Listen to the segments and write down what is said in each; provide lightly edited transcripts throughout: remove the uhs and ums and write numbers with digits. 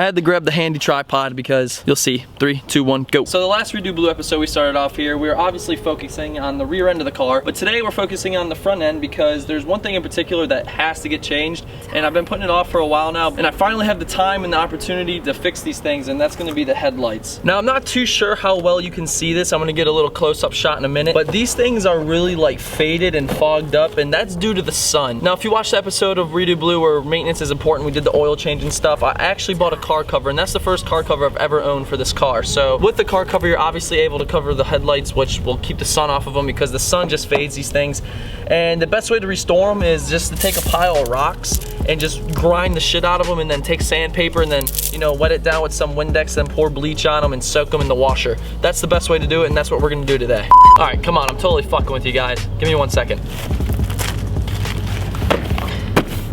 had to grab the handy tripod because you'll see. 3, 2, 1, go. So the last Redo Blue episode we started off here, we were obviously focusing on the rear end of the car, but today we're focusing on the front end because there's one thing in particular that has to get changed, and I've been putting it off for a while now, and I finally have the time and the opportunity to fix these things, and that's gonna be the headlights. Now, I'm not too sure how well you can see this. I'm gonna get a little close-up shot in a minute, but these things are really like faded and fogged up, and that's due to the sun. Now, if you watched the episode of Redo Blue where maintenance is important, we did the oil change and stuff, I actually bought a car cover, and that's the first car cover I've ever owned for this car. So with the car cover, you're obviously able to cover the headlights, which will keep the sun off of them because the sun just fades these things. And the best way to restore them is just to take a pile of rocks and just grind the shit out of them, and then take sandpaper and then, you know, wet it down with some Windex, then pour bleach on them and soak them in the washer. That's the best way to do it, and that's what we're gonna do today. All right, come on, I'm totally fucking with you guys. Give me 1 second.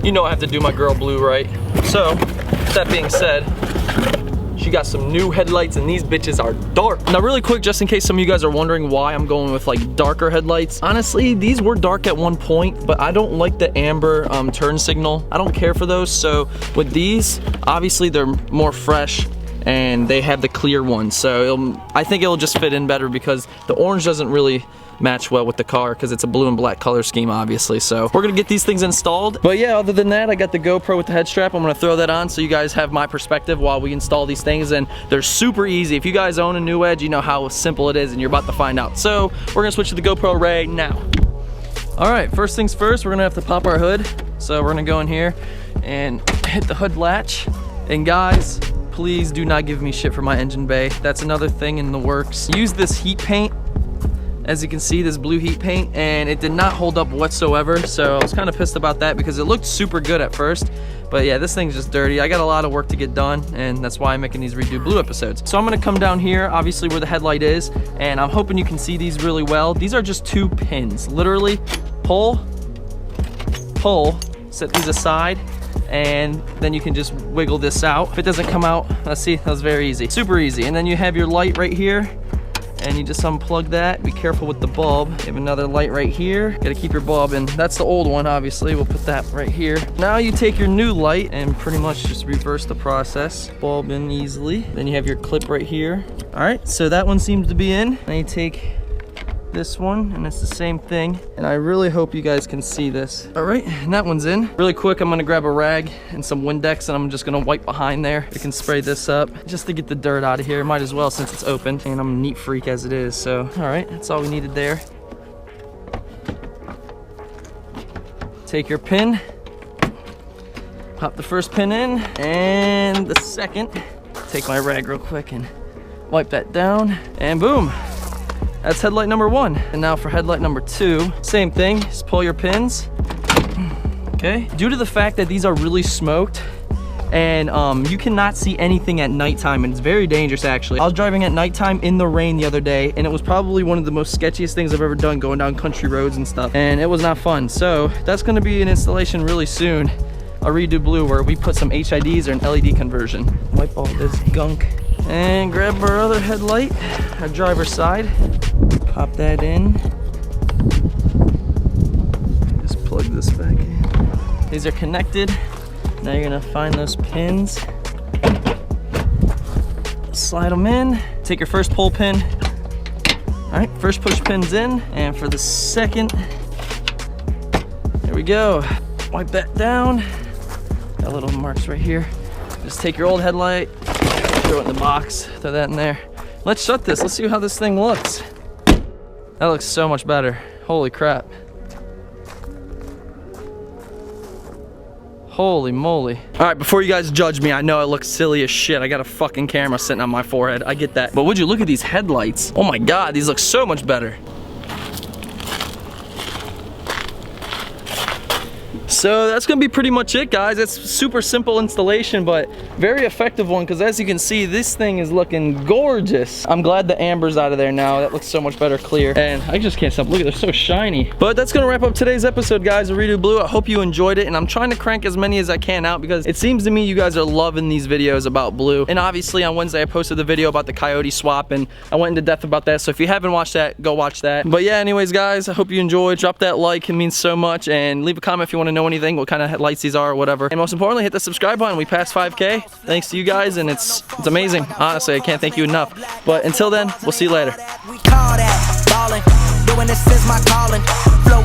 You know I have to do my girl Blue right. So, with that being said, she got some new headlights, and these bitches are dark. Now really quick, just in case some of you guys are wondering why I'm going with like darker headlights. Honestly, these were dark at one point, but I don't like the amber turn signal. I don't care for those. So with these, obviously they're more fresh and they have the clear one. So I think it'll just fit in better because the orange doesn't really match well with the car because it's a blue and black color scheme, obviously. So we're gonna get these things installed. But yeah, other than that, I got the GoPro with the head strap. I'm gonna throw that on so you guys have my perspective while we install these things, and they're super easy. If you guys own a new Edge, you know how simple it is, and you're about to find out. So we're gonna switch to the GoPro right now. All right, first things first, we're gonna have to pop our hood. So we're gonna go in here and hit the hood latch. And guys, please do not give me shit for my engine bay. That's another thing in the works. Use this heat paint. As you can see, this blue heat paint, and it did not hold up whatsoever, so I was kind of pissed about that because it looked super good at first. But yeah, this thing's just dirty. I got a lot of work to get done, and that's why I'm making these Redo Blue episodes. So I'm gonna come down here, obviously where the headlight is, and I'm hoping you can see these really well. These are just 2 pins. Literally, pull, set these aside, and then you can just wiggle this out. If it doesn't come out, let's see, that was very easy. Super easy. And then you have your light right here, and you just unplug that. Be careful with the bulb. You have another light right here. Gotta keep your bulb in. That's the old one, obviously. We'll put that right here. Now you take your new light and pretty much just reverse the process. Bulb in easily. Then you have your clip right here. All right, so that one seems to be in. Now you take this one, and it's the same thing. And I really hope you guys can see this. All right, and that one's in. Really quick, I'm gonna grab a rag and some Windex, and I'm just gonna wipe behind there. We can spray this up just to get the dirt out of here. Might as well since it's open, and I'm a neat freak as it is. So, all right, that's all we needed there. Take your pin, pop the first pin in, and the second. Take my rag real quick and wipe that down, and boom. That's headlight number 1. And now for headlight number 2, same thing, just pull your pins. Okay, due to the fact that these are really smoked, and you cannot see anything at nighttime, and it's very dangerous actually. I was driving at nighttime in the rain the other day, and it was probably one of the most sketchiest things I've ever done, going down country roads and stuff, and it was not fun. So that's gonna be an installation really soon, a Redo Blue, where we put some HIDs or an LED conversion. Wipe all this gunk. And grab our other headlight, our driver's side. Pop that in. Just plug this back in. These are connected. Now you're gonna find those pins. Slide them in. Take your first pull pin. All right, first push pin's in. And for the second, there we go. Wipe that down. Got little marks right here. Just take your old headlight, throw it in the box, throw that in there. Let's shut this, let's see how this thing looks. That looks so much better. Holy crap. Holy moly. All right, before you guys judge me, I know I look silly as shit. I got a fucking camera sitting on my forehead. I get that. But would you look at these headlights? Oh my God, these look so much better. So that's gonna be pretty much it, guys. It's super simple installation, but very effective one, because as you can see, this thing is looking gorgeous. I'm glad the amber's out of there now. That looks so much better clear. And I just can't stop looking, they're so shiny. But that's gonna wrap up today's episode, guys, of Redo Blue. I hope you enjoyed it, and I'm trying to crank as many as I can out because it seems to me you guys are loving these videos about blue. And obviously on Wednesday I posted the video about the Coyote swap, and I went into depth about that. So if you haven't watched that, go watch that. But yeah, anyways, guys, I hope you enjoyed. Drop that like, it means so much, and leave a comment if you want to know anything, what kind of headlights these are or whatever. And most importantly, hit the subscribe button. We passed 5K thanks to you guys, and it's amazing. Honestly, I can't thank you enough. But until then, we'll see you later. Doing this is my calling. Flow